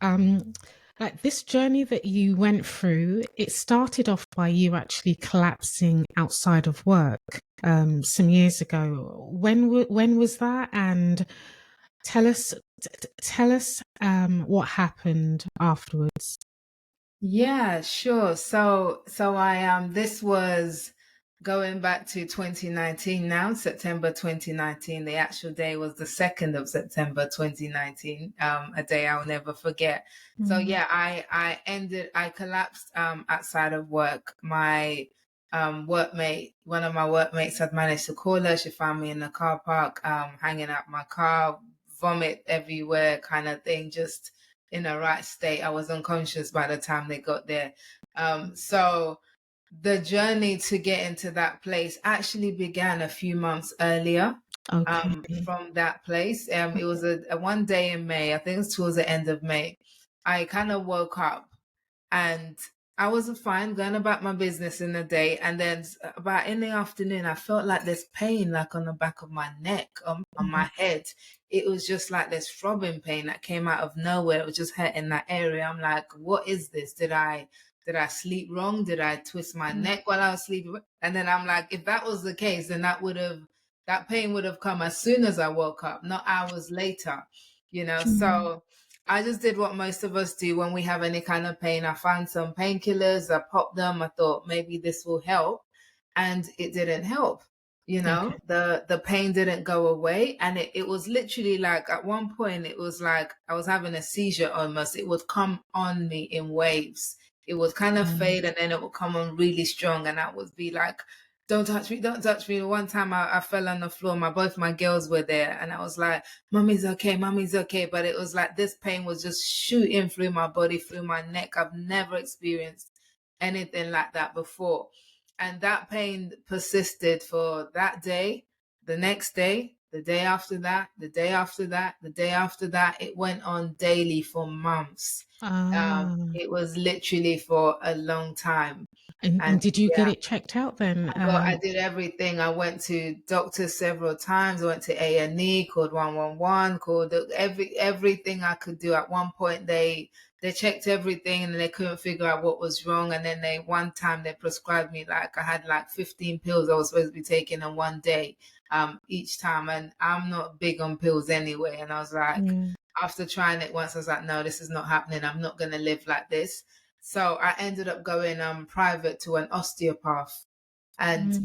um, like this journey that you went through, it started off by you actually collapsing outside of work some years ago. When was that? And tell us tell us what happened afterwards. Yeah, sure. So I this was going back to 2019 now, September 2019. The actual day was the 2nd of September 2019, a day I'll never forget. So Mm. yeah, I collapsed outside of work. My one of my workmates had managed to call her. She found me in the car park, hanging out my car, vomit everywhere kind of thing, just in a right state. I was unconscious by the time they got there. So the journey to get into that place actually began a few months earlier. Okay. From that place, it was a one day in May. I think it was towards the end of May. I kind of woke up and I was fine going about my business in the day, and then about in the afternoon I felt like this pain like on the back of my neck, on my head. It was just like this throbbing pain that came out of nowhere. It was just hurting that area. I'm like, what is this? Did I sleep wrong? Did I twist my Mm. neck while I was sleeping? And then I'm like, if that was the case, then that pain would have come as soon as I woke up, not hours later, Mm. so I just did what most of us do when we have any kind of pain. I found some painkillers, I popped them, I thought maybe this will help. And it didn't help. Okay. The pain didn't go away. And it was literally like at one point it was like I was having a seizure almost. It would come on me in waves. It would kind of Um, fade and then it would come on really strong. And I would be like, don't touch me, don't touch me. One time I fell on the floor. Both my girls were there, and I was like, Mommy's okay, Mommy's okay. But it was like this pain was just shooting through my body, through my neck. I've never experienced anything like that before. And that pain persisted for that day, the next day, the day after that, the day after that, the day after that. It went on daily for months. ah, It was literally for a long time. and And did you get yeah, it checked out then? I did everything. I went to doctors several times. I went to A&E, called 111, called everything I could do. At one point, they checked everything and they couldn't figure out what was wrong. And then one time they prescribed me like I had like 15 pills I was supposed to be taking in one day, each time. And I'm not big on pills anyway. And I was like, Yeah. after trying it once, I was like, no, this is not happening. I'm not gonna live like this. So I ended up going private to an osteopath. And Because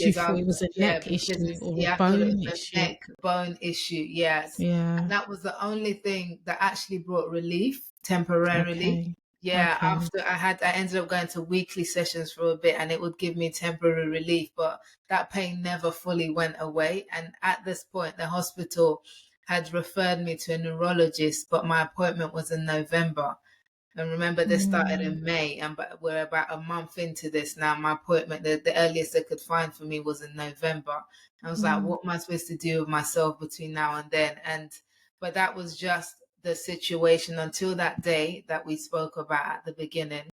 you because thought it was a neck because issue or I a thought it bone was a issue. neck bone issue, yes. And Yeah. that was the only thing that actually brought relief temporarily. Okay. Yeah, Okay. after I ended up going to weekly sessions for a bit and it would give me temporary relief, but that pain never fully went away. And at this point, the hospital had referred me to a neurologist, but my appointment was in November. And remember, this started Mm. in May, and but we're about a month into this now. My appointment, the earliest they could find for me was in November. I was like, Mm. what am I supposed to do with myself between now and then? But that was just the situation until that day that we spoke about at the beginning.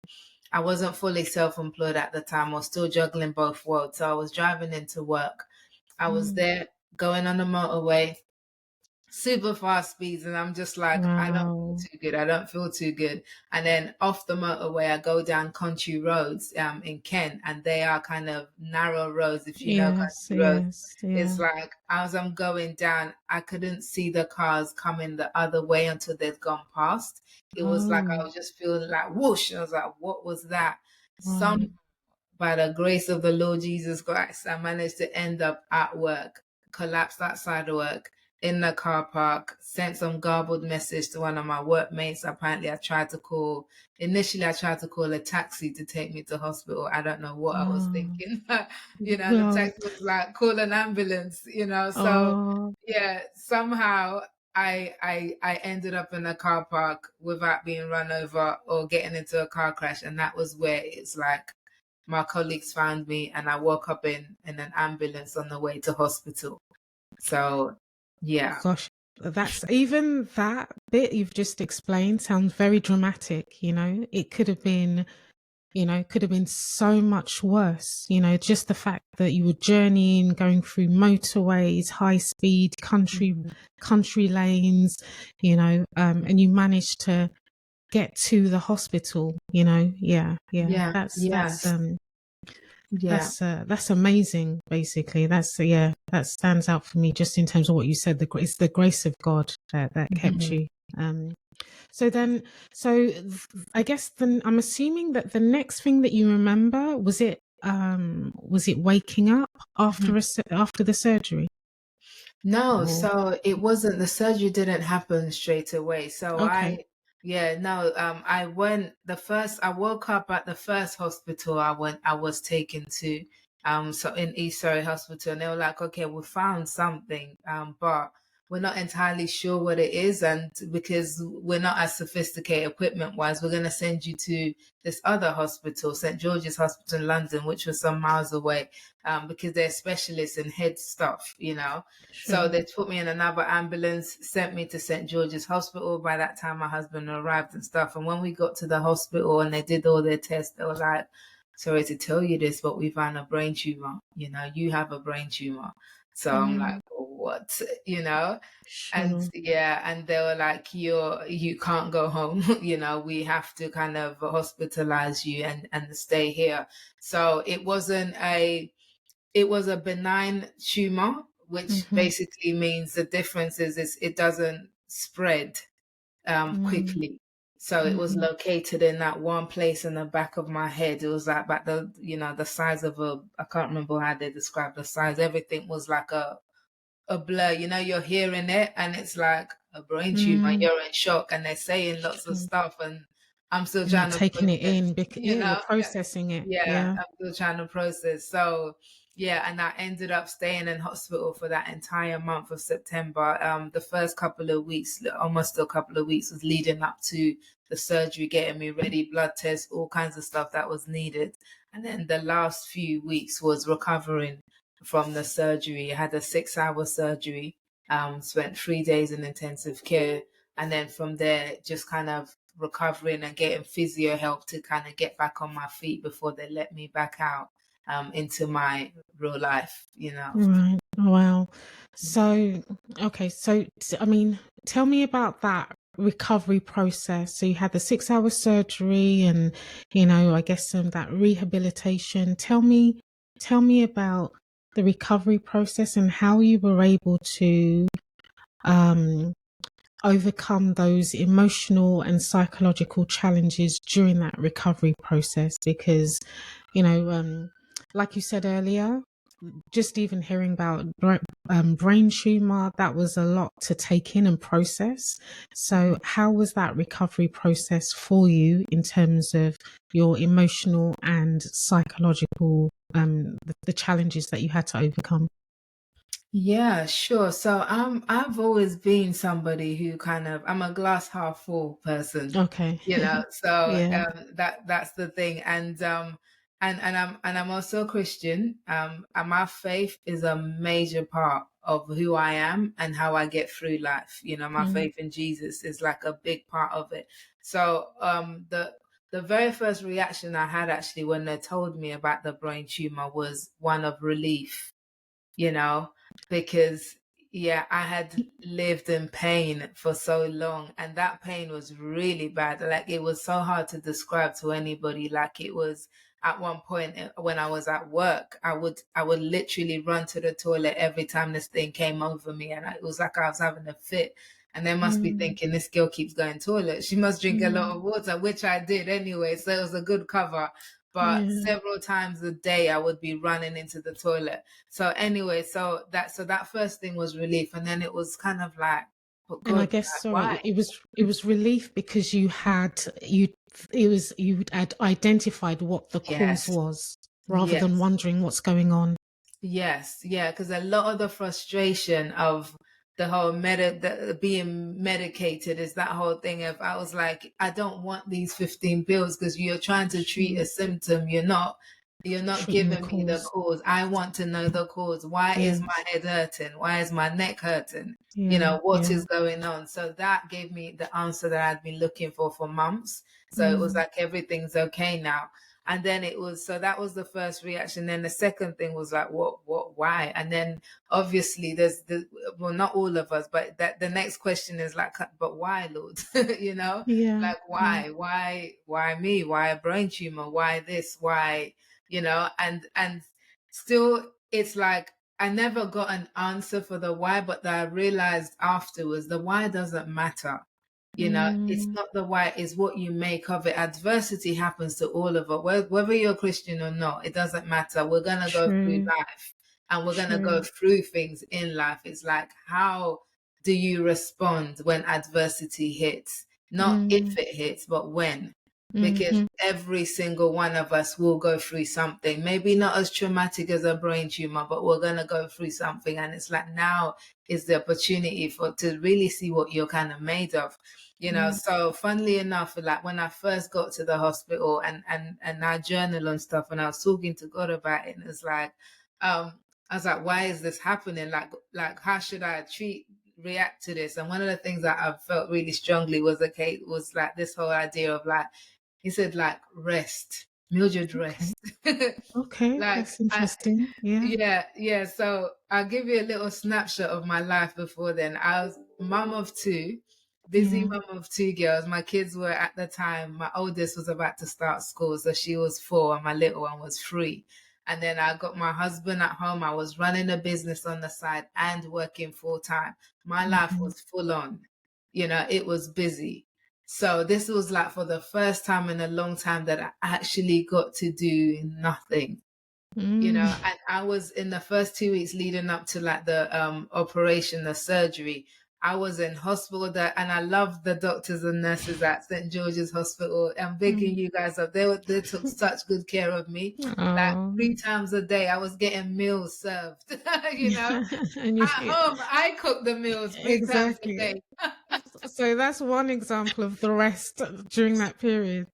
I wasn't fully self-employed at the time. I was still juggling both worlds. So I was driving into work. I was Mm. there going on the motorway, super fast speeds, and I'm just like, I don't feel Wow. too good, I don't feel too good. And then off the motorway I go down country roads in Kent, and they are kind of narrow roads, if you know Yes, country roads. yes, It's yeah. like as I'm going down, I couldn't see the cars coming the other way until they'd gone past. It was like I Oh, was just feeling like whoosh. I was like, what was that? right. Some By the grace of the Lord Jesus Christ, I managed to end up at work, collapsed outside of work in the car park, sent some garbled message to one of my workmates. Apparently, initially, I tried to call a taxi to take me to hospital. I don't know what I was Oh, thinking. The God. text was like, call an ambulance. So, Oh, yeah, somehow I ended up in a car park without being run over or getting into a car crash. And that was where it's like, my colleagues found me and I woke up in an ambulance on the way to hospital. So, yeah. gosh. That's even that bit you've just explained sounds very dramatic, you know. It could have been, could have been so much worse. Just the fact that you were journeying, going through motorways, high speed, country lanes, and you managed to get to the hospital, you know. Yeah, yeah. Yeah. Yes. Yeah. That's amazing. Basically, yeah, that stands out for me just in terms of what you said. It's the grace of God that kept Mhm. you. Um, so then, so I guess then I'm assuming that the next thing that you remember was it waking up after the surgery? No, Or so it wasn't, the surgery didn't happen straight away. So okay, yeah, no, I woke up at the first hospital I was taken to, so in East Surrey Hospital, and they were like, okay, we found something, but we're not entirely sure what it is. And because we're not as sophisticated equipment wise, we're going to send you to this other hospital, St. George's Hospital in London, which was some miles away, because they're specialists in head stuff, you know. So sure, they put me in another ambulance, sent me to St. George's Hospital. By that time, my husband arrived and stuff. And when we got to the hospital and they did all their tests, they were like, sorry to tell you this, but we found a brain tumor. You know, you have a brain tumor. So I'm like, mm, what? You know? And sure, yeah, and they were like, you can't go home. You know, we have to kind of hospitalize you and stay here. So it was a benign tumor, which mm-hmm, basically means the difference is it doesn't spread mm, quickly. So it was mm-hmm, located in that one place in the back of my head. It was like about the size of I can't remember how they described the size. Everything was like a blur. You know, you're hearing it and it's like a brain tumor. mm, You're in shock and they're saying lots of sure. stuff and I'm still And you're trying to taking it process, in because you yeah, you're know? processing it. Yeah, Yeah. I'm still trying to process. So yeah, and I ended up staying in hospital for that entire month of September. The first couple of weeks, almost a couple of weeks, was leading up to the surgery, getting me ready, blood tests, all kinds of stuff that was needed. And then the last few weeks was recovering from the surgery. I had a 6-hour surgery, spent 3 days in intensive care. And then from there, just kind of recovering and getting physio help to kind of get back on my feet before they let me back out into my real life, you know. Right. Oh, wow. So, okay. So, I mean, tell me about that recovery process. So you had the 6 hour surgery and, I guess that rehabilitation. Tell me about the recovery process and how you were able to, um, overcome those emotional and psychological challenges during that recovery process because, you know, um, like you said earlier, just even hearing about brain tumor, that was a lot to take in and process. So, how was that recovery process for you in terms of your emotional and psychological, the challenges that you had to overcome? Yeah, sure. So I've always been somebody who kind of, I'm a glass half full person, Okay. you know. So Yeah. that's the thing. And I'm also Christian. And my faith is a major part of who I am and how I get through life. You know, my Mm, faith in Jesus is like a big part of it. So the very first reaction I had actually when they told me about the brain tumor was one of relief, you know, because yeah, I had lived in pain for so long and that pain was really bad. Like it was so hard to describe to anybody. Like it was at one point when I was at work, I would literally run to the toilet every time this thing came over me and it was like I was having a fit. And they must be mm, thinking this girl keeps going toilet. She must drink a lot mm, of water, which I did anyway. So it was a good cover. But yeah. several times a day I would be running into the toilet. So anyway, so that first thing was relief, and then it was kind of like, but And I God, guess, like, sorry, why? it was relief because you had identified what the cause Yes, was rather than yes, wondering what's going on. yes, yeah. Because a lot of the frustration of the whole being medicated is that whole thing of I was like, I don't want these 15 pills because you're trying to treat Sure. a symptom. You're not Treating the giving me the cause. cause. I want to know the cause. Why is my Yes. head hurting? Why is my neck hurting? Yeah. What Yeah. is going on? So that gave me the answer that I'd been looking for months. So it was Mm. like everything's okay now. And then it was, so that was the first reaction. Then the second thing was like, why? And then obviously there's well, not all of us, but that the next question is like, but why, Lord? You know, Yeah. like Yeah. why me? Why a brain tumor? Why this? Why, you know, and still it's like, I never got an answer for the why, but I realized afterwards the why doesn't matter. You know, it's Mm, not the why, it's what you make of it. Adversity happens to all of us, whether you're Christian or not, it doesn't matter. We're going to go through true. life and we're going to go True. through things in life. It's like, how do you respond when adversity hits? Not if Mm, it hits, but when. Because mm-hmm. every single one of us will go through something, maybe not as traumatic as a brain tumor, but we're going to go through something. And it's like, now is the opportunity for to really see what you're kind of made of, you know. Yeah. So funnily enough, like when I first got to the hospital and I journal and stuff, and I was talking to God about it, and it's like, I was like, why is this happening? Like how should I react to this? And one of the things that I felt really strongly was, okay, was like this whole idea of like, he said, like, rest, Mildred, Okay. rest. Okay. Like, That's interesting. Yeah. yeah. So I'll give you a little snapshot of my life before then. I was mum of two, busy Yeah. mum of two girls. My kids were, at the time, my oldest was about to start school, so she was 4 and my little one was 3. And then I got my husband at home. I was running a business on the side and working full time. My life Mm-hmm. was full on. You know, it was busy. So this was like for the first time in a long time that I actually got to do nothing, you know. Mm. And I was, in the first 2 weeks leading up to like the operation, the surgery, I was in hospital that, and I love the doctors and nurses at St. George's Hospital. I'm bigging Mm. you guys up. They took such good care of me. Like Oh. 3 times a day I was getting meals served. You know, And at home I cook the meals 3 times a exactly. day. So that's one example of the rest during that period.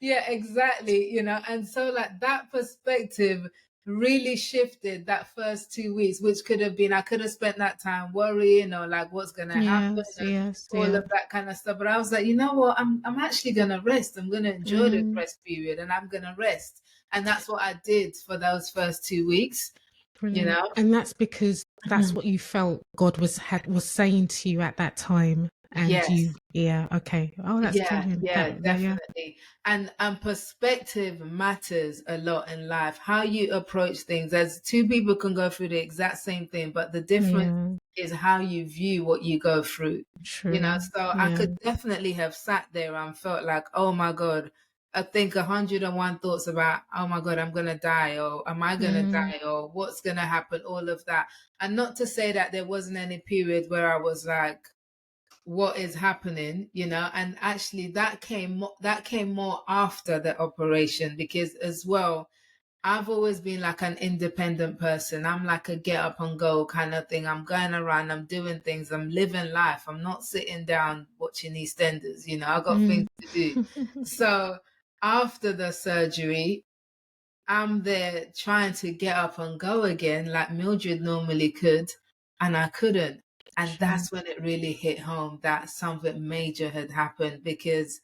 Yeah, exactly. You know, and so like that perspective really shifted that first 2 weeks, which could have been, I could have spent that time worrying or like what's gonna happen Yes. and Yes. all Yeah. of that kind of stuff. But I was like, you know what, I'm actually gonna rest. I'm gonna enjoy the Mm. rest period and I'm gonna rest. And that's what I did for those first 2 weeks, you Brilliant. know. And that's because that's what you felt God was saying to you at that time. And Yes. you, yeah, okay. Oh, that's Yeah, brilliant. yeah, Yeah. definitely. And perspective matters a lot in life. How you approach things. As two people can go through the exact same thing, but the difference Yeah. is how you view what you go through. You know, True. so I Yeah. could definitely have sat there and felt like, oh my God, I think 101 thoughts about, oh my God, I'm gonna die, or am I gonna Mm, die, or what's gonna happen, all of that. And not to say that there wasn't any period where I was like, what is happening, you know. And actually that came more after the operation, because as well, I've always been like an independent person. I'm like a get up and go kind of thing. I'm going around, I'm doing things, I'm living life. I'm not sitting down watching EastEnders, you know. I got things mm. to do. So after the surgery, I'm there trying to get up and go again like Mildred normally could, and I couldn't. And Sure. that's when it really hit home that something major had happened, because,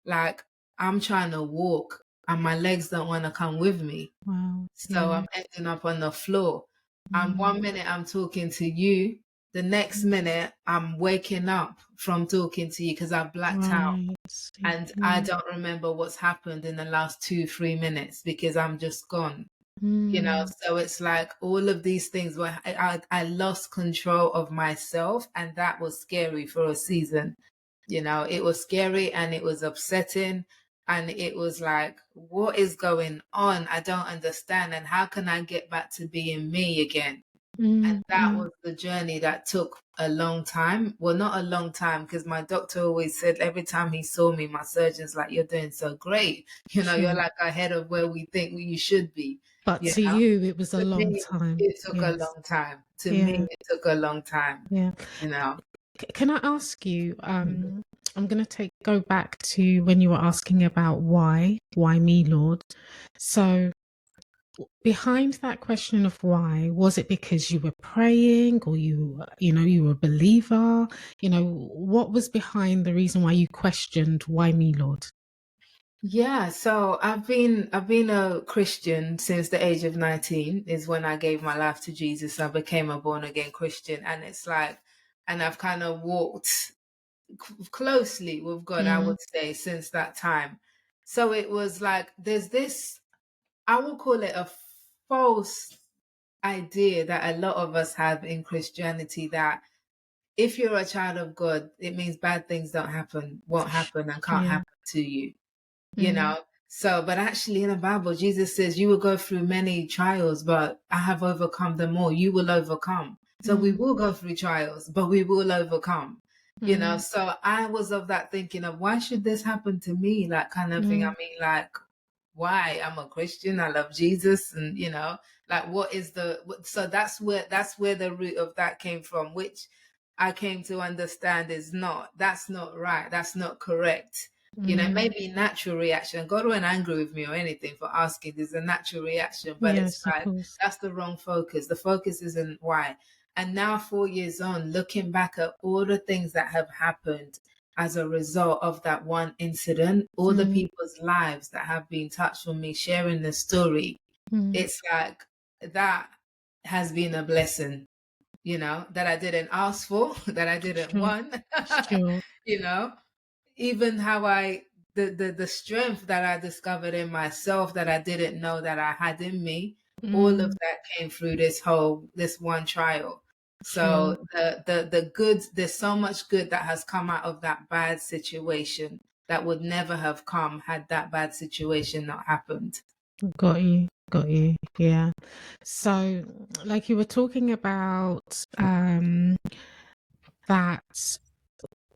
like, I'm trying to walk and my legs don't want to come with me. Wow. So Yeah. I'm ending up on the floor. And Mm, 1 minute I'm talking to you, the next mm. minute I'm waking up from talking to you because I've blacked out Right. and I Yeah. don't remember what's happened in the last 2, 3 minutes because I'm just gone, you know. Mm, So it's like all of these things where I lost control of myself, and that was scary for a season. You know, it was scary and it was upsetting, and it was like, what is going on? I don't understand, and how can I get back to being me again? And mm, that mm. was the journey that took a long time. Well, not a long time, because my doctor always said every time he saw me, my surgeon's like, you're doing so great. You know, you're Sure. like ahead of where we think you should be. But You to know, you, it was a to long me, time. it took a Yes. long time. To me, Yeah. it took a long time, Yeah. you know. Can I ask you? Mhm. I'm going to go back to when you were asking about why me, Lord. So behind that question of why, was it because you were praying, or you were a believer? What was behind the reason why you questioned why me, Lord? Yeah, so I've been a Christian since the age of 19 is when I gave my life to Jesus. I became a born again Christian, and it's like, and I've kind of walked closely with God, I Mm, would say, since that time. So it was like there's this, I will call it a false idea that a lot of us have in Christianity, that if you're a child of God, it means bad things don't happen, won't happen, and can't yeah. happen to you, you Mm, know? So, but actually in the Bible, Jesus says, you will go through many trials, but I have overcome them all. You will overcome. So we mm, will go through trials, but we will overcome, you know? mm, So I was of that thinking of, why should this happen to me? Like, kind of thing. I mm, mean, like, why? I'm a Christian, I love Jesus, and like, what is so that's where the root of that came from, which I came to understand is not, that's not right, that's not correct. It may mm. be natural reaction. God wasn't angry with me or anything for asking. There's a natural reaction, but it's Yes, of like course. that's the wrong focus. The focus isn't why. And now, 4 years on, looking back at all the things that have happened as a result of that one incident, all the Mm, people's lives that have been touched from me sharing the story, mm. it's like that has been a blessing, that I didn't ask for, that I didn't Sure, want, sure. you know, even how the strength that I discovered in myself that I didn't know that I had in me, all of Mm, that came through this one trial. sure. So the good, there's so much good that has come out of that bad situation that would never have come had that bad situation not happened. Got you. Got you. Yeah. So, like you were talking about, that,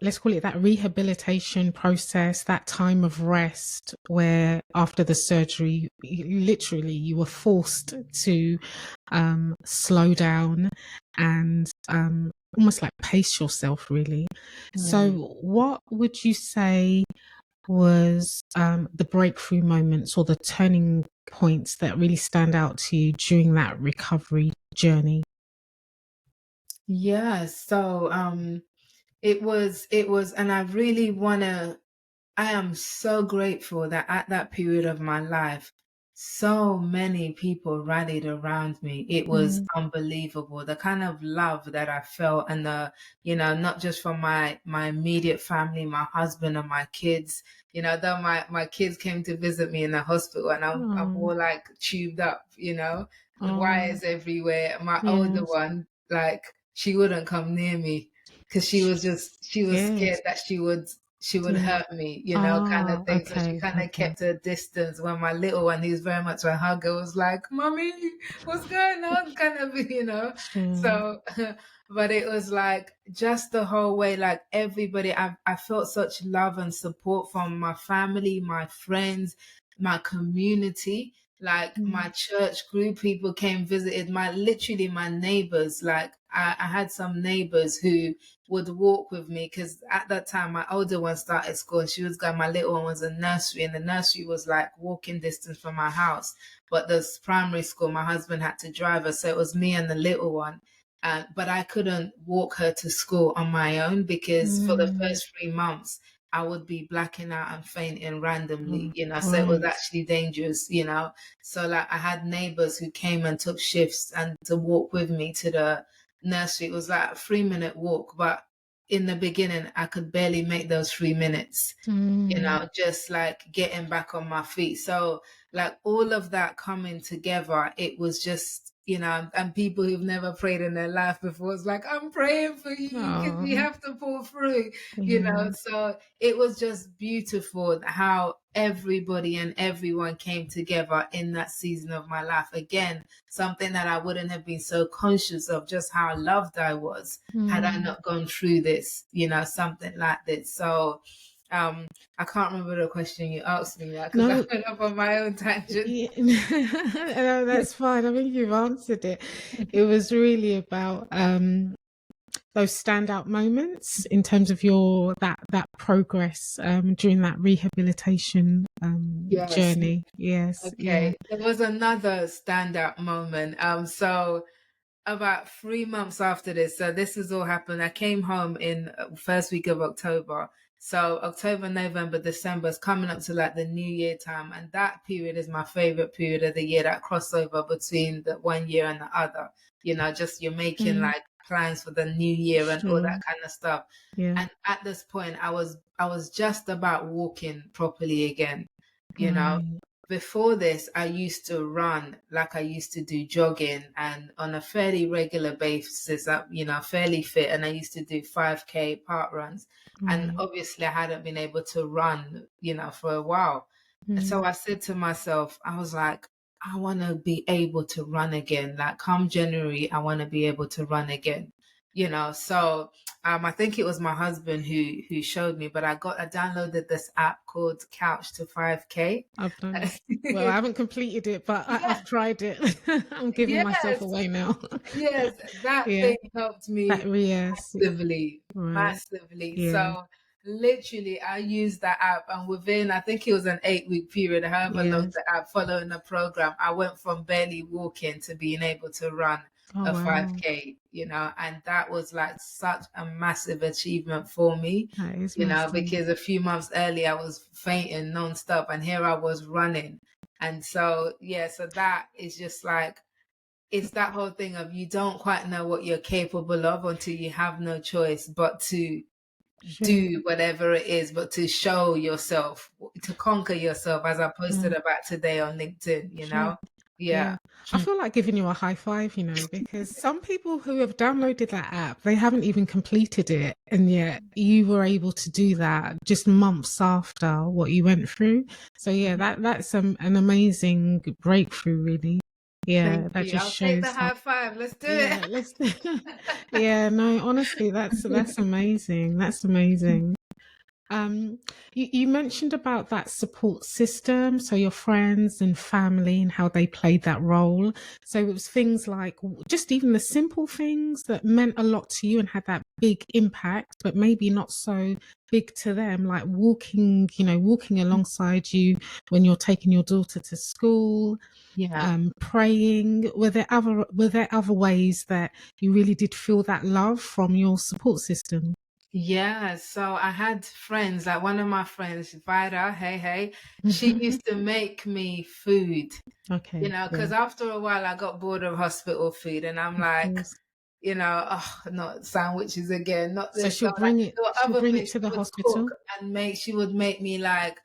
let's call it that rehabilitation process, that time of rest where after the surgery, literally you were forced to slow down and almost like pace yourself, really. So, Mm. what would you say was the breakthrough moments or the turning points that really stand out to you during that recovery journey? Yeah, so it was, and I really wanna, I am so grateful that at that period of my life, so many people rallied around me. It was Mm. unbelievable. The kind of love that I felt, and not just from my immediate family, my husband and my kids. Though my kids came to visit me in the hospital, and I'm Oh, all like tubed up, the oh, wires everywhere. My older yes. one, like, she wouldn't come near me because she was scared Scared. that she would Yeah. hurt me, kind of Ah, thing. So she okay, kind of okay. kept her distance. When my little one, who's very much a hugger, was like, "Mommy, what's going on?" kind of. Sure. So, but it was like just the whole way, like everybody, I felt such love and support from my family, my friends, my community. Like my Mm, church group, people came visited, literally my neighbors. Like I had some neighbors who would walk with me because at that time my older one started school and she was going, my little one was in nursery, and the nursery was like walking distance from my house, but this primary school my husband had to drive her, so it was me and the little one. But I couldn't walk her to school on my own because for the mm, first 3 months I would be blacking out and fainting randomly, oh, so it was right. actually dangerous. So like I had neighbors who came and took shifts and to walk with me to the nursery. It was like a 3 minute walk, but in the beginning, I could barely make those 3 minutes, Mm, just like getting back on my feet. So, like all of that coming together, it was just, and people who've never prayed in their life before, it's like, I'm praying for you because you oh, have to pull through, yeah. So it was just beautiful how everybody and everyone came together in that season of my life. Again, something that I wouldn't have been so conscious of, just how loved I was had I Mm. not gone through this, something like this. So, um, I can't remember the question you asked me now because I No, went off on my own tangent. yeah, no, that's fine. I think you've answered it. It was really about those standout moments in terms of your that progress during that rehabilitation Yes. journey. Yes, yeah. Okay. There was another standout moment. So about 3 months after this, so this has all happened. I came home in first week of October. So October, November, December is coming up to like the New Year time, and that period is my favorite period of the year. That crossover between the one year and the other. You know, just you're making Mm, like plans for the new year and all sure. that kind of stuff. Yeah. And at this point, I was just about walking properly again. You know, Right. before this, I used to run like I used to do jogging and on a fairly regular basis, fairly fit. And I used to do 5K park runs. And Right. obviously, I hadn't been able to run, for a while. And so Mm, I said to myself, I was like, I want to be able to run again. Like come January, I want to be able to run again. So I think it was my husband who showed me, but I downloaded this app called Couch to 5K. I've done it. Well, I haven't completed it, but Yeah, I've tried it. I'm giving myself yes, away now. yes, that Yeah. thing helped That me yes. massively, Right. massively. Yeah. So literally, I used that app, and within I think it was an 8-week period, however long Yes. the app following the program, I went from barely walking to being able to run Oh a wow. 5K. And that was like such a massive achievement for me. That is massive. Because a few months earlier I was fainting nonstop, and here I was running. And so, yeah, so that is just like, it's that whole thing of you don't quite know what you're capable of until you have no choice but to Sure. do whatever it is, but to show yourself, to conquer yourself, as I posted Mm, about today on LinkedIn, sure. Yeah. Yeah. I feel like giving you a high five, because some people who have downloaded that app, they haven't even completed it. And yet you were able to do that just months after what you went through. So yeah, that's an amazing breakthrough, really. Thank Yeah, that you. just I'll take the shows how high five. Let's do it. yeah, let's yeah, no, honestly, that's amazing. That's amazing. Um, you mentioned about that support system, so your friends and family and how they played that role. So it was things like just even the simple things that meant a lot to you and had that big impact, but maybe not so big to them, like walking alongside you when you're taking your daughter to school, Yeah. praying. Were there other ways that you really did feel that love from your support system? Yeah, so I had friends, like one of my friends, Vida, hey, hey, she used to make me food, Okay, yeah, because after a while I got bored of hospital food, and I'm of like, course. oh, not sandwiches again, not So this. she'll So like bring it. there were She'll other bring it things to she the would cook hospital. and make. She would make me like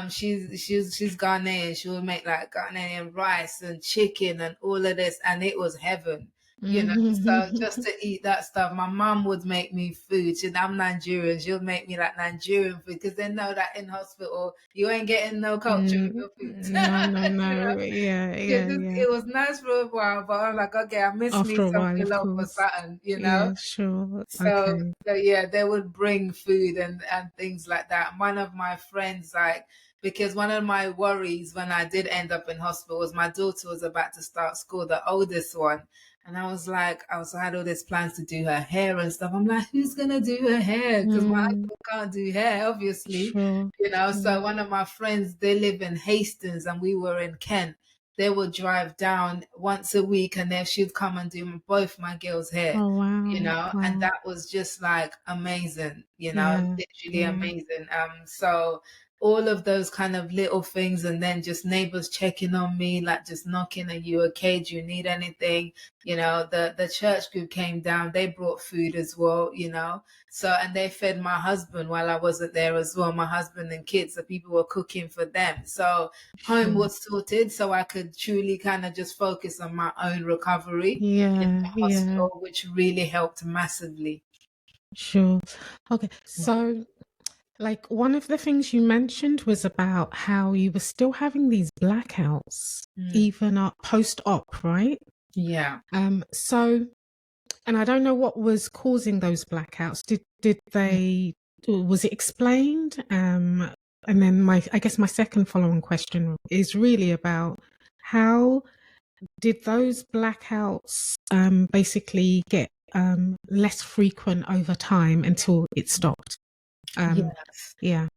she's Ghanaian. She would make like Ghanaian rice and chicken and all of this, and it was heaven. So just to eat that stuff, my mom would make me food. I'm Nigerian. She'll make me like Nigerian food because they know that in hospital you ain't getting no culture with your food. No, no, you know, no. Yeah, yeah, yeah, yeah. it was nice for a while, but I'm like, okay, I miss me After a some while, of love for course. something. Yeah, sure. So, Okay. so yeah, they would bring food and things like that. One of my friends, like, because one of my worries when I did end up in hospital was my daughter was about to start school, the oldest one. And I was like, I had all these plans to do her hair and stuff. I'm like, who's gonna do her hair? Because my Mm, husband can't do hair, obviously. sure. So Sure. one of my friends, they live in Hastings and we were in Kent. They would drive down once a week and then she'd come and do both my girls' hair, Oh wow. and Wow. that was just like amazing, Yeah. literally Yeah. amazing. So all of those kind of little things, and then just neighbors checking on me, like just knocking, are you okay? Do you need anything? The church group came down, they brought food as well. So, and they fed my husband while I wasn't there as well, my husband and kids. So people were cooking for them. So home Sure. was sorted so I could truly kind of just focus on my own recovery in Yeah. the Yeah. hospital, which really helped massively. Sure. Okay. So, like, one of the things you mentioned was about how you were still having these blackouts, Mm. even post-op, right? Yeah. So, and I don't know what was causing those blackouts. Did Mm. they, was it explained? And then I guess my second following question is really about how did those blackouts basically get less frequent over time until it stopped? Um, Yes. yeah.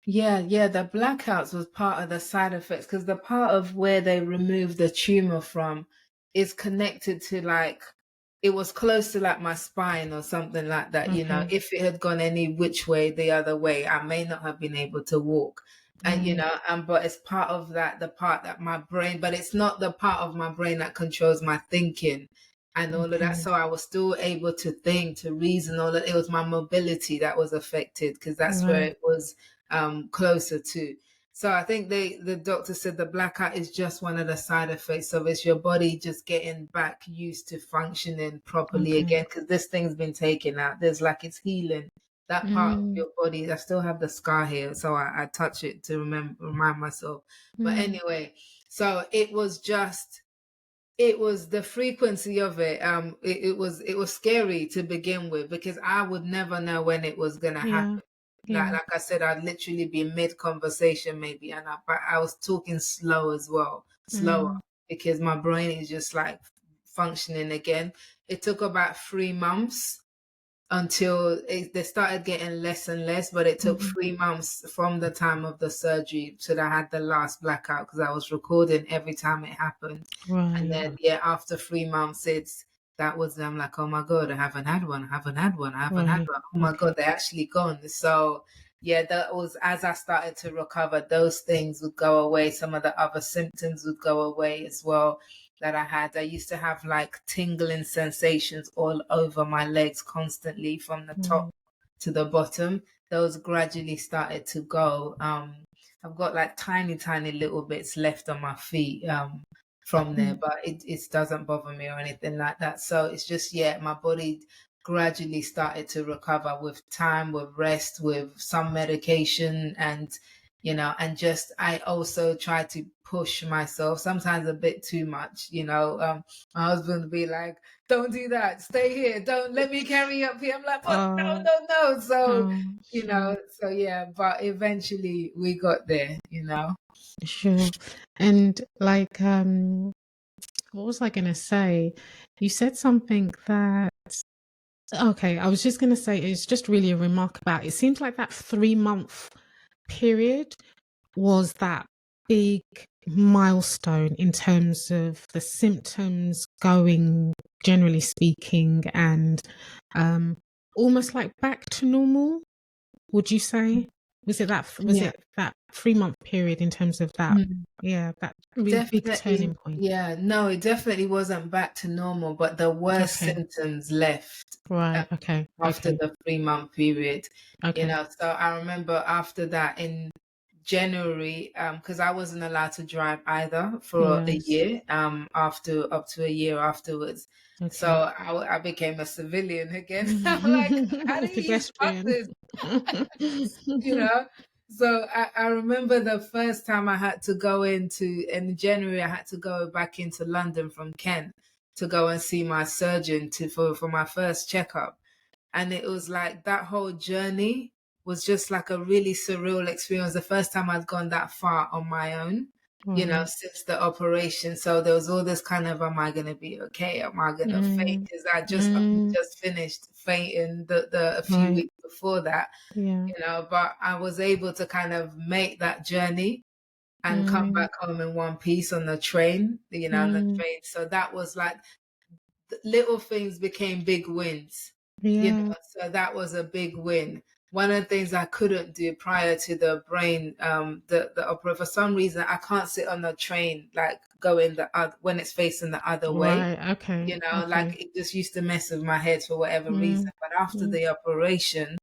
Yeah. The blackouts was part of the side effects because the part of where they removed the tumor from is connected to like it was close to like my spine or something like that. Okay. If it had gone any which way the other way, I may not have been able to walk. And Mm, but it's part of that, the part that my brain, but it's not the part of my brain that controls my thinking and all of that. okay. So I was still able to think, to reason, all that. It was my mobility that was affected because that's where Right. it was closer to. So I think the doctor said the blackout is just one of the side effects of it's your body just getting back used to functioning properly Okay. again because this thing's been taken out. There's like it's healing that part of Mm, your body. I still have the scar here, so I touch it to remind myself. But mm, anyway, so it was the frequency of it. It was scary to begin with because I would never know when it was gonna yeah. happen. Like Yeah. like I said, I'd literally be mid conversation maybe, and I was talking slow as well, slower Mm, because my brain is just like functioning again. It took about 3 months until they started getting less and less, but it took mm, 3 months from the time of the surgery till I had the last blackout because I was recording every time it happened. And right. then, yeah, after 3 months, I'm like, oh my God, I haven't had one, I haven't had one, I haven't had Right. one. Oh my God, Okay. they're actually gone. So, yeah, that was as I started to recover, those things would go away. Some of the other symptoms would go away as well that I had. I used to have like tingling sensations all over my legs constantly from the Mm, top to the bottom. Those gradually started to go. I've got like tiny, tiny little bits left on my feet from there, mm, but it doesn't bother me or anything like that. So it's just, yeah, my body gradually started to recover with time, with rest, with some medication, and just I also try to push myself sometimes a bit too much. My husband would be like, don't do that, stay here, don't let me carry you up here. I'm like, but no, oh, no, no. So oh, sure. yeah, but eventually we got there. Sure. And like, what was I gonna say? You said something that, okay, I was just gonna say it's just really a remark about it seems like that 3 month period was that big milestone in terms of the symptoms going, generally speaking, and um, almost like back to normal. Would you say? Was Yeah. it that 3 month period in terms of that? Mm. Yeah, that really big Definitely, turning point. yeah. No, it definitely wasn't back to normal, but the worst Okay. symptoms left uh, Right. Okay. after Okay. the 3 month period. Okay. So I remember after that in January, because I wasn't allowed to drive either for a Yes. year, after up to a year afterwards. So Okay. I became a civilian again. I'm like, how do you use Pedestrian. buses? you know so I remember the first time I had to go in January. I had to go back into London from Kent to go and see my surgeon for my first checkup, and it was like that whole journey was just like a really surreal experience. The first time I'd gone that far on my own, Right. since the operation. So there was all this kind of, am I going to be okay? Am I going to faint? Mm, Because I just only mm, just finished fainting the a few right. weeks before that. Yeah. But I was able to kind of make that journey and come Mm, back home in one piece on the train, on the mm, train. So that was like little things became big wins, yeah. so that was a big win. One of the things I couldn't do prior to the brain, the opera, for some reason, I can't sit on the train, like going when it's facing the other way. Right. Okay. Like Okay. it just used to mess with my head for whatever reason. Mm, But after mm. the operation,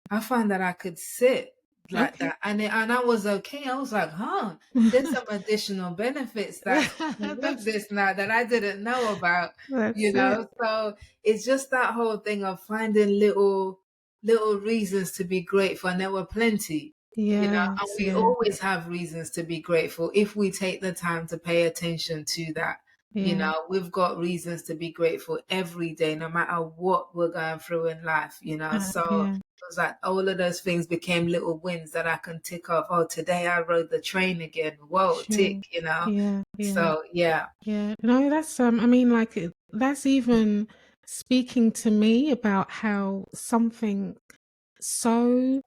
I found that I could sit like Okay. that, and I was okay. I was like, huh, there's some additional benefits that's with That's this now that I didn't know about. that's it. So it's just that whole thing of finding little reasons to be grateful, and there were plenty. And Yes. we Yeah. always have reasons to be grateful if we take the time to pay attention to that. Yeah. We've got reasons to be grateful every day, no matter what we're going through in life. So Yeah. it was like all of those things became little wins that I can tick off. Oh, today I rode the train again. Whoa, Sure. tick. Yeah. Yeah. So yeah. Yeah. No, that's I mean, like that's even speaking to me about how something so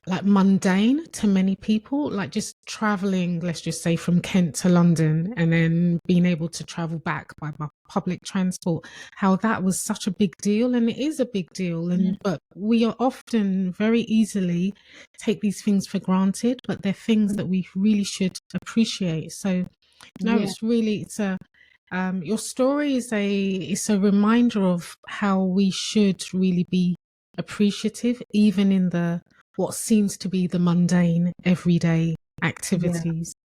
like mundane to many people, like just traveling, let's just say from Kent to London and then being able to travel back by public transport, how that was such a big deal. And it is a big deal. And, but we are often very easily take these things for granted, but they're things that we really should appreciate. So, no, Yeah. it's really, it's a, your story is a reminder of how we should really be appreciative, even in the what seems to be the mundane, everyday Yeah. activities.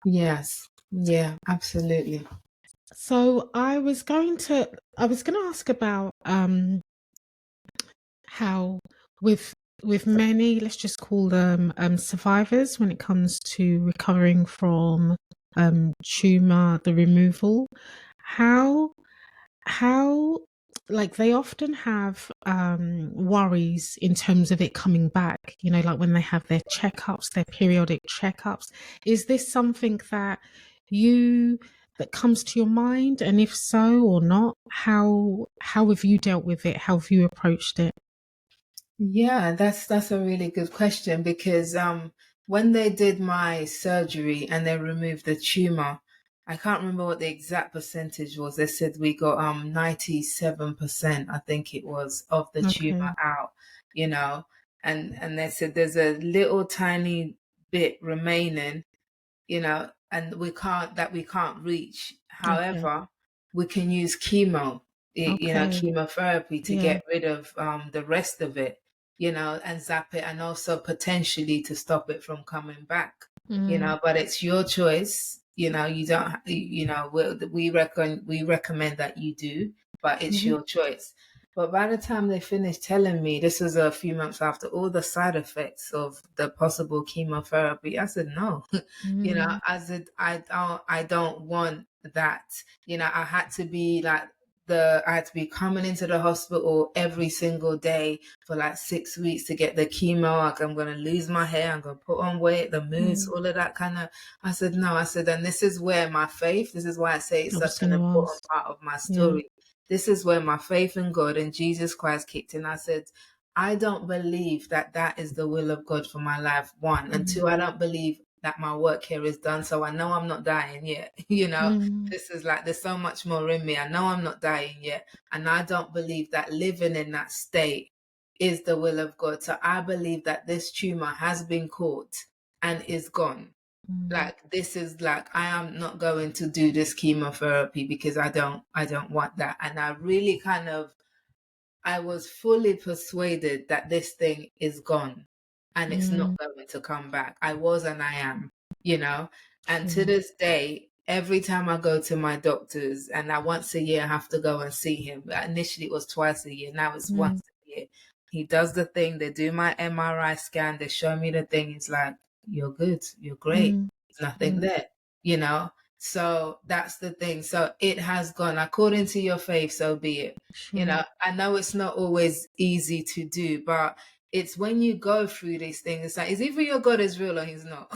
Yes. Yeah, absolutely. So I was going to ask about how with many, let's just call them survivors, when it comes to recovering from tumor, the removal, how how like they often have worries in terms of it coming back, you know, like when they have their checkups, their periodic checkups. Is this something that you that comes to your mind, and if so or not, how have you dealt with it, how have you approached it? Yeah, that's a really good question because when they did my surgery and they removed the tumor, I can't remember what the exact percentage was. They said we got 97%, I think it was, of the tumor Okay. out, you know, and they said there's a little tiny bit remaining, and we can't reach. Okay. However, we can use Okay. chemotherapy to Yeah. get rid of the rest of it, and zap it, and also potentially to stop it from coming back, Mm, but it's your choice. You don't, we recommend that you do, but it's mhm, your choice. But by the time they finished telling me, this was a few months after all the side effects of the possible chemotherapy, I said no. mm, I said I don't want that. I had to be like I had to be coming into the hospital every single day for like 6 weeks to get the chemo. Like I'm gonna lose my hair, I'm gonna put on weight, the moods, mm. all of that kind of. I said no. I said, and this is where my faith. This is why I say I it's was such an going to important ask. part of my Yeah. story. This is where my faith in God and Jesus Christ kicked in. I said, I don't believe that that is the will of God for my life. One, and Mm, two, I don't believe that my work here is done. So I know I'm not dying yet. mm, This is like there's so much more in me. I know I'm not dying yet. And I don't believe that living in that state is the will of God. So I believe that this tumor has been caught and is gone. mm, Like this is like I am not going to do this chemotherapy because I don't want that. And I really kind of I was fully persuaded that this thing is gone and it's not mm. going to come back. I was and I am, you know. And to Sure. this day, every time I go to my doctors, and I once a year have to go and see him. Initially, it was twice a year. Now it's Mm, once a year. He does the thing. They do my MRI scan. They show me the thing. It's like, you're good. You're great. mm, There's nothing mm. there, you know. So that's the thing. So it has gone according to your faith. So be it. Sure. I know it's not always easy to do, but it's when you go through these things, it's like it's either your God is real or he's not.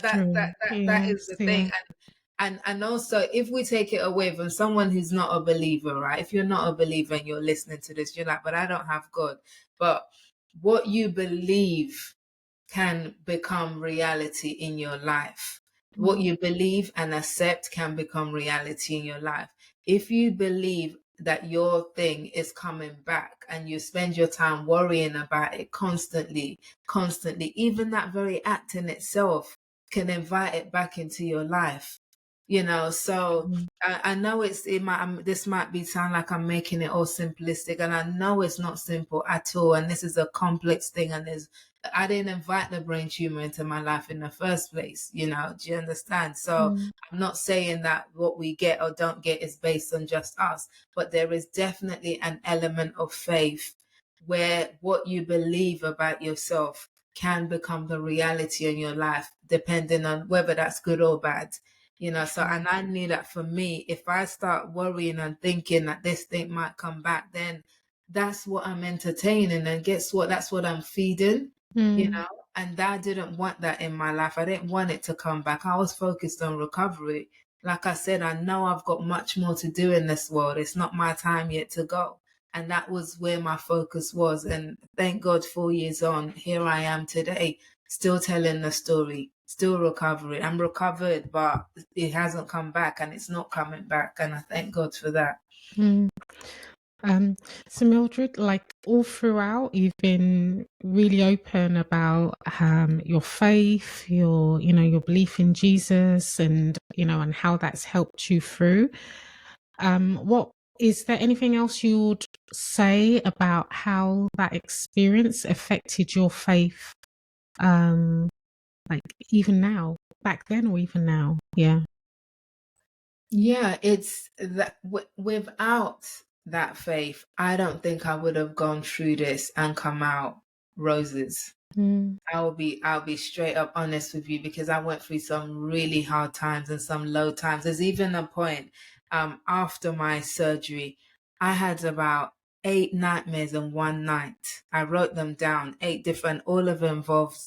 True. That is Yes. the thing. Yeah. And also if we take it away from someone who's not a believer, right? If you're not a believer and you're listening to this, you're like, but I don't have God. But what you believe can become reality in your life. What Mm, you believe and accept can become reality in your life. If you believe that your thing is coming back and you spend your time worrying about it constantly, even that very act in itself can invite it back into your life. So mm, I know this might be sound like I'm making it all simplistic, and I know it's not simple at all. And this is a complex thing, and I didn't invite the brain tumor into my life in the first place. Do you understand? So mm, I'm not saying that what we get or don't get is based on just us, but there is definitely an element of faith where what you believe about yourself can become the reality in your life, depending on whether that's good or bad. So, sure. and I knew that for me, if I start worrying and thinking that this thing might come back, then that's what I'm entertaining. And guess what? That's what I'm feeding, you Mm, know? And I didn't want that in my life. I didn't want it to come back. I was focused on recovery. Like I said, I know I've got much more to do in this world. It's not my time yet to go. And that was where my focus was. And thank God, 4 years on, here I am today, still telling the story, still recovering. I'm recovered, but it hasn't come back, and it's not coming back. And I thank God for that. Mm. So Mildred, like all throughout, you've been really open about your faith, your belief in Jesus, and and how that's helped you through. What is there anything else you would say about how that experience affected your faith? Like even now, back then, or even now? Yeah. Yeah, it's that without that faith, I don't think I would have gone through this and come out roses. Mm, I'll be straight up honest with you, because I went through some really hard times and some low times. There's even a point after my surgery, I had about 8 nightmares in one night. I wrote them down, 8 different, all of them involved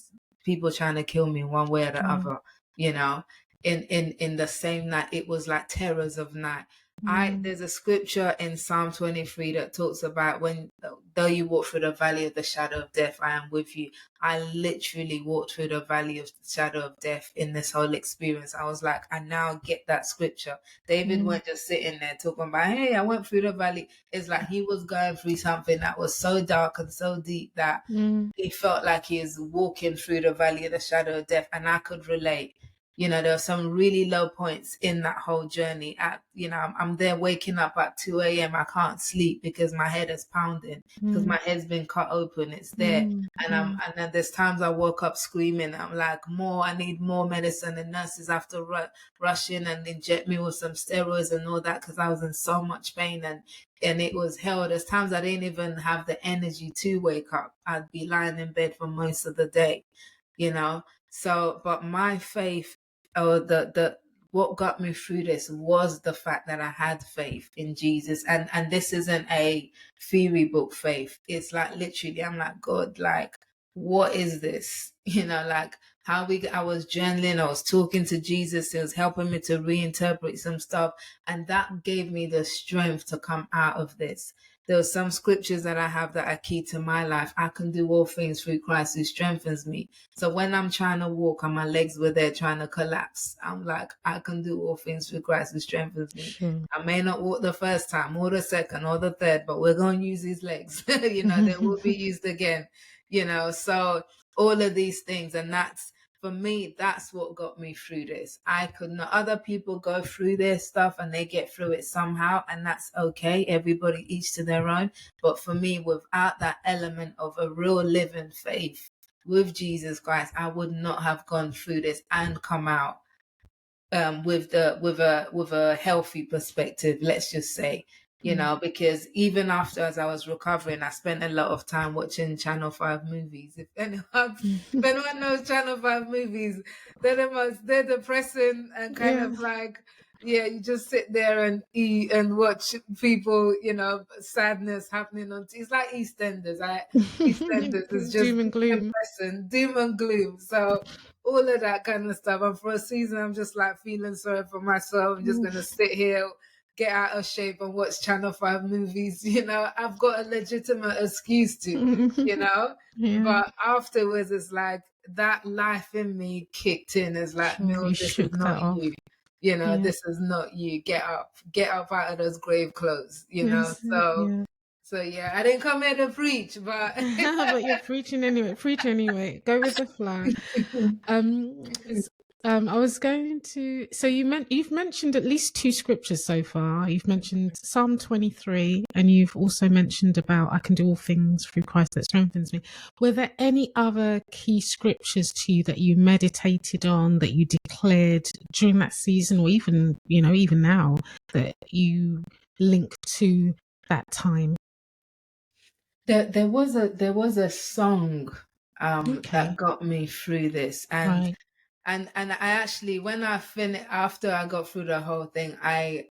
people trying to kill me one way or the wow. other, you know. In the same night, it was like terrors of night. Mm, There's a scripture in Psalm 23 that talks about, when though you walk through the valley of the shadow of death, I am with you. I literally walked through the valley of the shadow of death in this whole experience. I was like, I now get that scripture. David mm, weren't just sitting there talking about, hey, I went through the valley. It's like he was going through something that was so dark and so deep that mm, he felt like he was walking through the valley of the shadow of death. And I could relate. There are some really low points in that whole journey. I'm there waking up at 2 a.m. I can't sleep because my head is pounding, because mm, my head's been cut open. It's there. mm, And then there's times I woke up screaming. I'm like, I need more medicine. And nurses have to rush in and inject me with some steroids and all that, because I was in so much pain, and it was hell. There's times I didn't even have the energy to wake up. I'd be lying in bed for most of the day, you know. So, but my faith, or the what got me through this, was the fact that I had faith in Jesus. And this isn't a theory book faith. It's like, literally, I'm like, God, like, what is this? Like, I was journaling, I was talking to Jesus, he was helping me to reinterpret some stuff, and that gave me the strength to come out of this. There are some scriptures that I have that are key to my life. I can do all things through Christ who strengthens me. So when I'm trying to walk and my legs were there trying to collapse, I'm like, I can do all things through Christ who strengthens me. sure. I may not walk the first time or the second or the third, but we're going to use his legs. They will be used again, So all of these things. And that's, for me, that's what got me through this. I could not, other people go through their stuff and they get through it somehow, and that's okay. Everybody each to their own. But for me, without that element of a real living faith with Jesus Christ, I would not have gone through this and come out with a healthy perspective, let's just say. Because even after, as I was recovering, I spent a lot of time watching Channel 5 movies. If anyone knows Channel 5 movies, they're depressing and kind Yeah. of like, yeah, you just sit there and eat and watch people, sadness happening it's like EastEnders. EastEnders is just Doom and gloom. depressing, doom and gloom. So all of that kind of stuff. And for a season, I'm just like feeling sorry for myself. I'm just Mm. gonna sit here, get out of shape, and watch Channel 5 movies. I've got a legitimate excuse to, Yeah, but afterwards, it's like that life in me kicked in. It's like, sure. Mil, You this is shook that not off. you. Yeah. This is not you. Get up out of those grave clothes. Yes. So, Yeah. so yeah, I didn't come here to preach, but But you're preaching anyway. Preach anyway. Go with the flow. S- I was going to. So you've mentioned at least two scriptures so far. You've mentioned Psalm 23, and you've also mentioned about I can do all things through Christ that strengthens me. Were there any other key scriptures to you that you meditated on, that you declared during that season, or even now, that you link to that time? there was a song that Okay. got me through this. and Right. and I actually, when I finished, after I got through the whole thing, I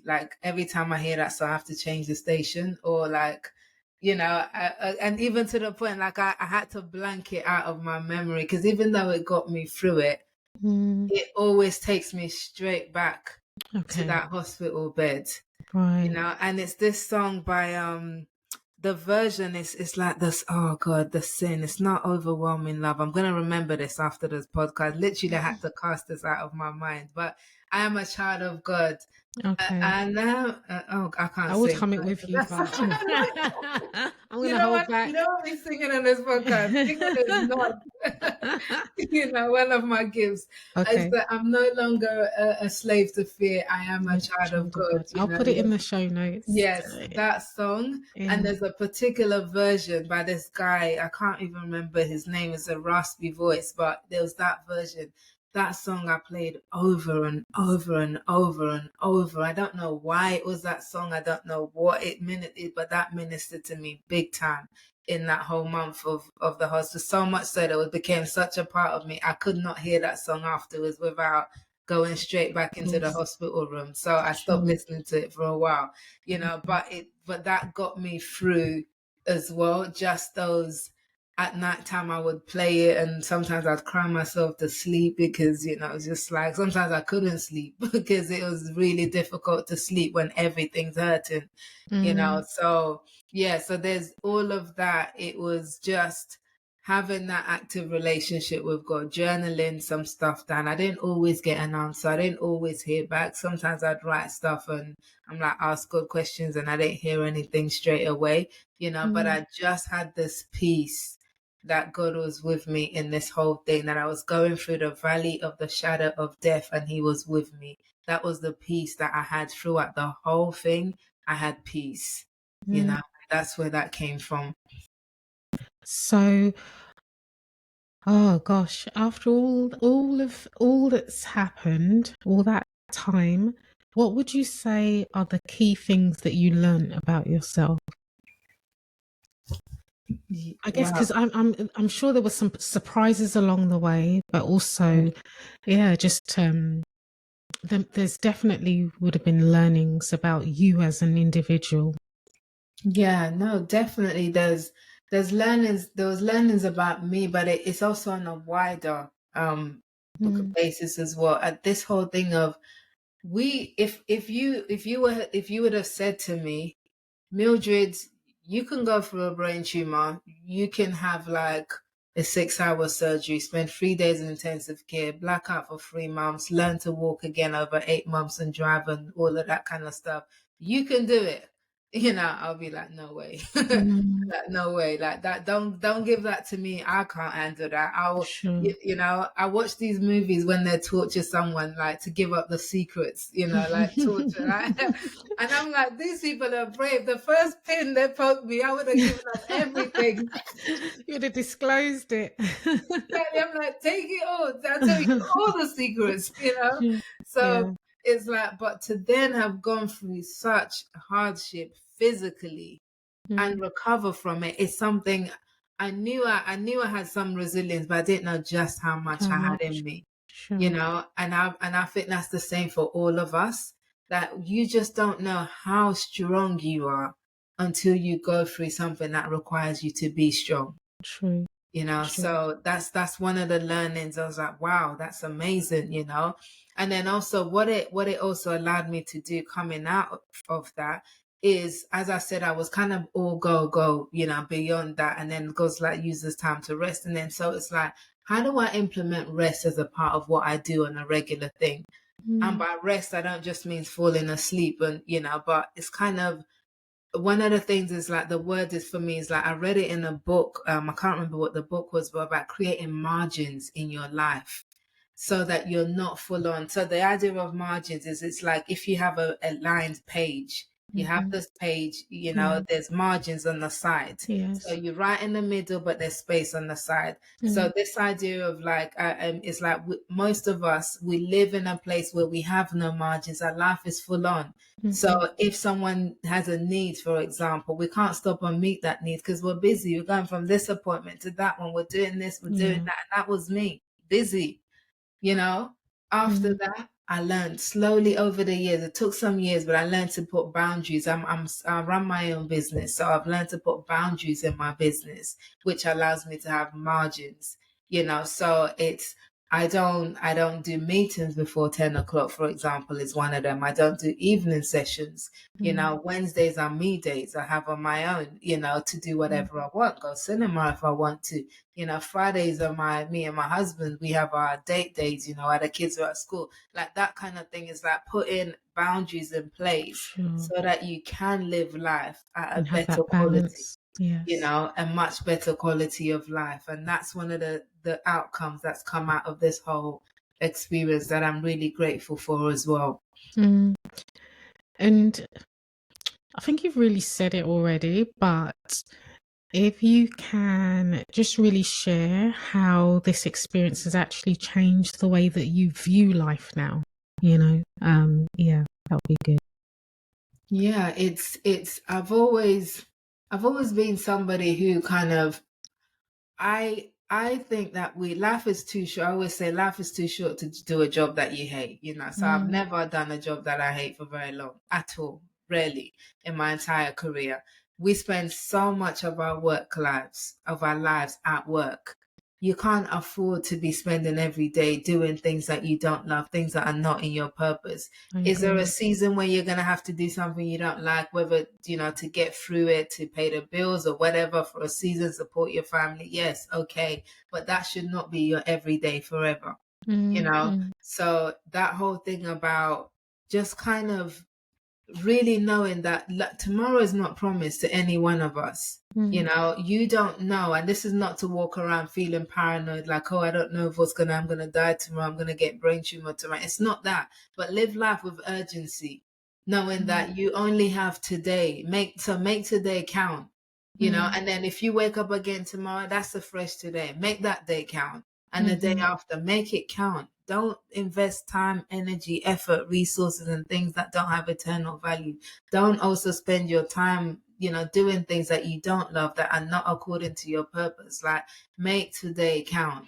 like, every time I hear that song I have to change the station, or like, and even to the point, like, I had to blank it out of my memory, because even though it got me through it, Mm, it always takes me straight back to okay. that hospital bed. Right. And it's this song by the version is like this. Oh God, the sin. It's not overwhelming love. I'm gonna remember this after this podcast. Literally, I had to cast this out of my mind. But I am a child of God. Okay. And now, oh, I can't I would sing. hum it with you, That's but I'm you gonna know hold what? back. You don't want me singing on this podcast. Singing is not, one of my gifts. Is Okay. that I'm no longer a slave to fear. I am a A child of child of God. God. I'll put it in the show notes. Yes, that song. And Yeah. there's a particular version by this guy. I can't even remember his name. It's a raspy voice, but there was that version. That song I played over and over and over and over. I don't know why it was that song. I don't know what it meant, but that ministered to me big time in that whole month of the hospital. So much so that it became such a part of me. I could not hear that song afterwards without going straight back Of into the course. hospital room. So I stopped Sure. listening to it for a while, but that got me through as well. Just those at night time I would play it, and sometimes I'd cry myself to sleep because it was just like sometimes I couldn't sleep because it was really difficult to sleep when everything's hurting. So yeah, so there's all of that. It was just having that active relationship with God, journaling some stuff down. I didn't always get an answer. I didn't always hear back. Sometimes I'd write stuff and I'm like, ask God questions and I didn't hear anything straight away, but I just had this peace that God was with me in this whole thing, that I was going through the valley of the shadow of death and he was with me. That was the peace that I had throughout the whole thing. I had peace, that's where that came from. So, oh gosh, after all that's happened, all that time, what would you say are the key things that you learned about yourself? I guess Wow. because I'm sure there were some surprises along the way, but also, yeah, just there's definitely would have been learnings about you as an individual. Yeah, no, definitely. There's learnings. There was learnings about me, but it's also on a wider Mm, basis as well. At this whole thing of if you would have said to me, Mildred, you can go for a brain tumor. You can have like a 6-hour surgery, spend 3 days in intensive care, blackout for 3 months, learn to walk again over 8 months and drive and all of that kind of stuff. You can do it. I'll be like, no way. mm, Like, no way. Like that. Don't give that to me. I can't handle that. sure. I watch these movies when they torture someone, like to give up the secrets, like torture. Right? And I'm like, these people are brave. The first pin they poked me, I would have given up everything. You'd have disclosed it. Exactly. I'm like, take it all. I'll tell you all the secrets. Yeah. So it's like, but to then have gone through such hardship physically and Mm, recover from it is something I knew I had some resilience, but I didn't know just how much how I had in much? me. Sure. And I think that's the same for all of us, that you just don't know how strong you are until you go through something that requires you to be strong. True. True. So that's one of the learnings. I was like, wow, that's amazing. And then also what it also allowed me to do coming out of that is, as I said, I was kind of all go, beyond that, and then goes like use this time to rest. And then so it's like, how do I implement rest as a part of what I do on a regular thing? And Mm, by rest, I don't just mean falling asleep, but it's kind of one of the things is like the word is for me is like I read it in a book. I can't remember what the book was, but about creating margins in your life so that you're not full on. So the idea of margins is it's like if you have a lined page, you have mhm. this page, Yeah. there's margins on the side. So Yes. you write in the middle, but there's space on the side. So Mm, this idea of like, it's like most of us, we live in a place where we have no margins. Our life is full on. mhm. So if someone has a need, for example, we can't stop and meet that need because we're busy. We're going from this appointment to that one. We're doing this, we're doing Yeah. that. And that was me, busy, you know. After Mm, that, I learned slowly over the years. It took some years, but I learned to put boundaries. I run my own business, so I've learned to put boundaries in my business, which allows me to have margins. So it's I don't do meetings before 10 o'clock, for example, is one of them. I don't do evening sessions. Wednesdays are me days. I have on my own, to do whatever I want, go cinema if I want to. Fridays are me and my husband, we have our date days, while the kids are at school. Like that kind of thing is like putting boundaries in place Sure. so that you can live life at a And have better that quality, balance. Yes. a much better quality of life. And that's one of the outcomes that's come out of this whole experience that I'm really grateful for as well. Mm. And I think you've really said it already, but if you can just really share how this experience has actually changed the way that you view life now, yeah, that would be good. Yeah, it's I've always been somebody who kind of, I think that life is too short. I always say life is too short to do a job that you hate, So I've Mm, never done a job that I hate for very long at all, rarely in my entire career. We spend so much of our lives at work. You can't afford to be spending every day doing things that you don't love, things that are not in your purpose. I Is there a agree. season where you're going to have to do something you don't like, whether, to get through it, to pay the bills or whatever, for a season, support your family? Yes, okay. But that should not be your everyday forever, Mm, mm, So that whole thing about just kind of really knowing that tomorrow is not promised to any one of us. mm, You don't know. And this is not to walk around feeling paranoid, like, oh, I don't know if I'm going to die tomorrow. I'm going to get brain tumor tomorrow. It's not that. But live life with urgency, knowing mm, that you only have today. Make today count, mm, and then if you wake up again tomorrow, that's a fresh today. Make that day count. And the day mhm, after, make it count. Don't invest time, energy, effort, resources, and things that don't have eternal value. Don't also spend your time, doing things that you don't love, that are not according to your purpose. Like, make today count.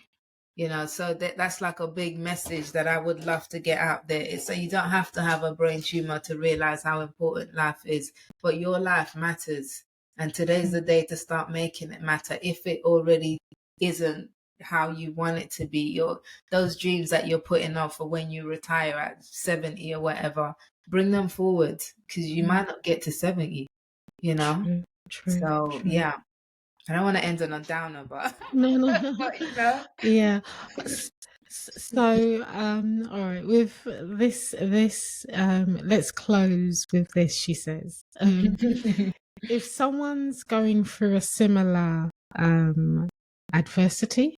So that's like a big message that I would love to get out there. It's so you don't have to have a brain tumor to realize how important life is, but your life matters. And today's the mm, day to start making it matter. If it already isn't how you want it to be, those dreams that you're putting off for when you retire at 70 or whatever, bring them forward, because you mm. might not get to 70, you know? True, true, So true. yeah, I don't want to end on a downer, but No, no. but Yeah. S- So, all right, with let's close with this, she says. If someone's going through a similar adversity,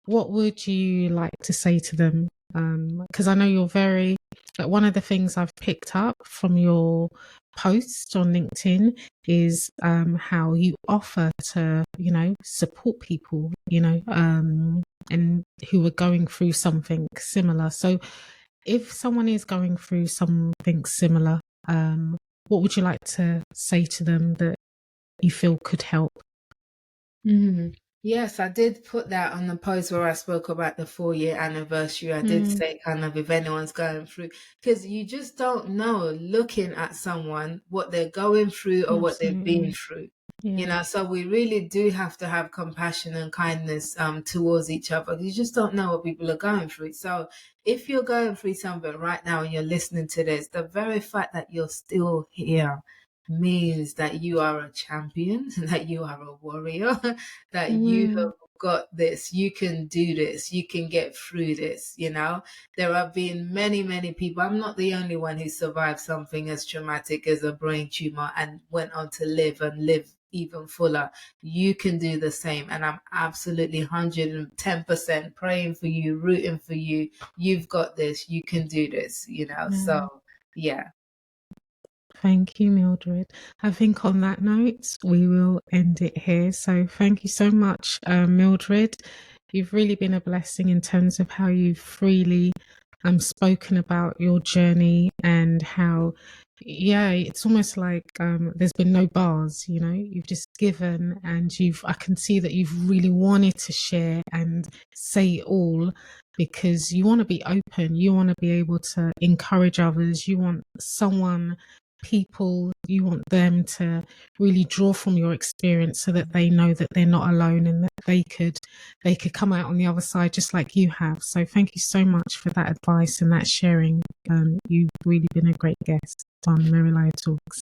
what would you like to say to them? Because I know you're very, like, one of the things I've picked up from your post on LinkedIn is how you offer to, support people, and who are going through something similar. So if someone is going through something similar, what would you like to say to them that you feel could help? Mhm. Yes, I did put that on the post where I spoke about the 4-year anniversary. I did Mm, say kind of if anyone's going through, because you just don't know looking at someone what they're going through or what they've been absolutely. through. Yeah. So we really do have to have compassion and kindness towards each other. You just don't know what people are going through. So if you're going through something right now and you're listening to this, the very fact that you're still here means that you are a champion, that you are a warrior, that you have Mm, got this, you can do this, you can get through this. There have been many, many people. I'm not the only one who survived something as traumatic as a brain tumor and went on to live and live even fuller. You can do the same. And I'm absolutely 110% praying for you, rooting for you. You've got this, you can do this. yeah. So yeah. Thank you, Mildred. I think on that note, we will end it here. So thank you so much, Mildred. You've really been a blessing in terms of how you've freely spoken about your journey and how, yeah, it's almost like there's been no bars, you've just given, and I can see that you've really wanted to share and say it all because you want to be open, you want to be able to encourage others, you want someone people, you want them to really draw from your experience so that they know that they're not alone and that they could come out on the other side just like you have. So thank you so much for that advice and that sharing. You've really been a great guest on MaryLayo Talks.